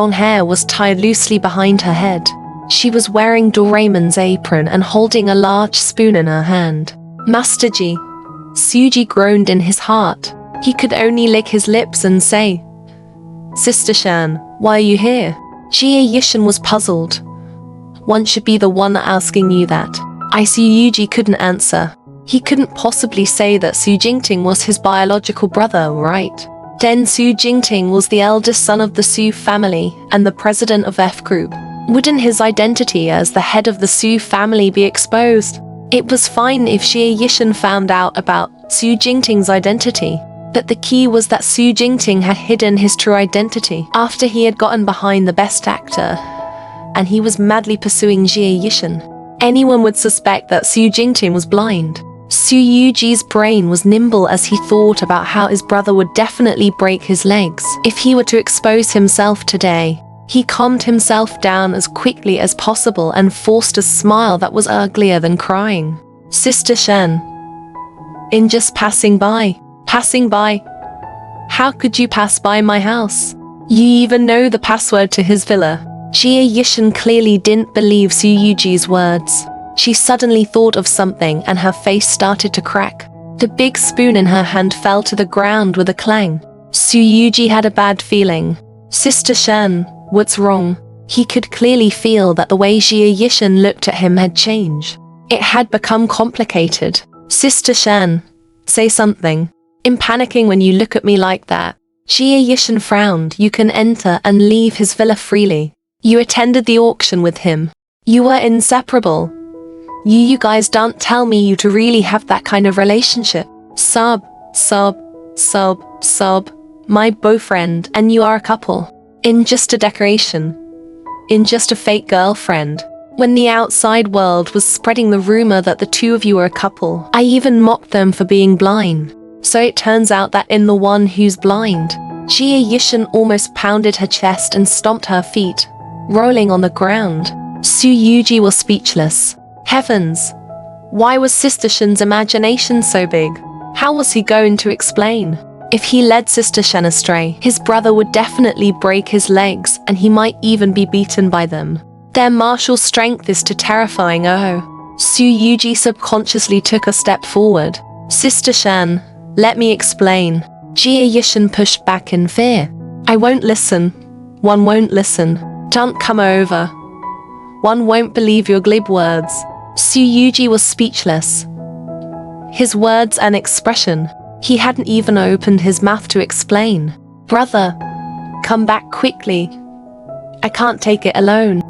long hair was tied loosely behind her head. She was wearing Doraemon's apron and holding a large spoon in her hand. Master Ji. Suji groaned in his heart. He could only lick his lips and say, Sister Shan, why are you here? Jia Yishan was puzzled. One should be the one asking you that. I see Yuji couldn't answer. He couldn't possibly say that Su Jingting was his biological brother, right? Then Su Jingting was the eldest son of the Su family and the president of F Group. Wouldn't his identity as the head of the Su family be exposed? It was fine if Jia Yishan found out about Su Jingting's identity, but the key was that Su Jingting had hidden his true identity after he had gotten behind the best actor, and he was madly pursuing Jia Yishan. Anyone would suspect that Su Jingting was blind. Su Yuji's brain was nimble as he thought about how his brother would definitely break his legs if he were to expose himself today. He calmed himself down as quickly as possible and forced a smile that was uglier than crying. Sister Shan. In just passing by. Passing by? How could you pass by my house? You even know the password to his villa. Jia Yishan clearly didn't believe Su Yuji's words. She suddenly thought of something and her face started to crack. The big spoon in her hand fell to the ground with a clang. Su Yuji had a bad feeling. Sister Shan, what's wrong? He could clearly feel that the way Jia Yishan looked at him had changed. It had become complicated. Sister Shan, say something. I'm panicking when you look at me like that. Jia Yishan frowned. You can enter and leave his villa freely. You attended the auction with him. You were inseparable. You guys don't tell me you to really have that kind of relationship. Sob, my boyfriend and you are a couple. In just a decoration. In just a fake girlfriend. When the outside world was spreading the rumor that the two of you were a couple, I even mocked them for being blind. So it turns out that in the one who's blind. Jia Yishan almost pounded her chest and stomped her feet, rolling on the ground. Su Yuji was speechless. Heavens! Why was Sister Shan's imagination so big? How was he going to explain? If he led Sister Shan astray, his brother would definitely break his legs and he might even be beaten by them. Their martial strength is too terrifying. Oh. Su Yuji subconsciously took a step forward. Sister Shan, let me explain. Jia Yishan pushed back in fear. I won't listen. One won't listen. Don't come over. One won't believe your glib words. Su Yuji was speechless. His words and expression. He hadn't even opened his mouth to explain. Brother, come back quickly. I can't take it alone.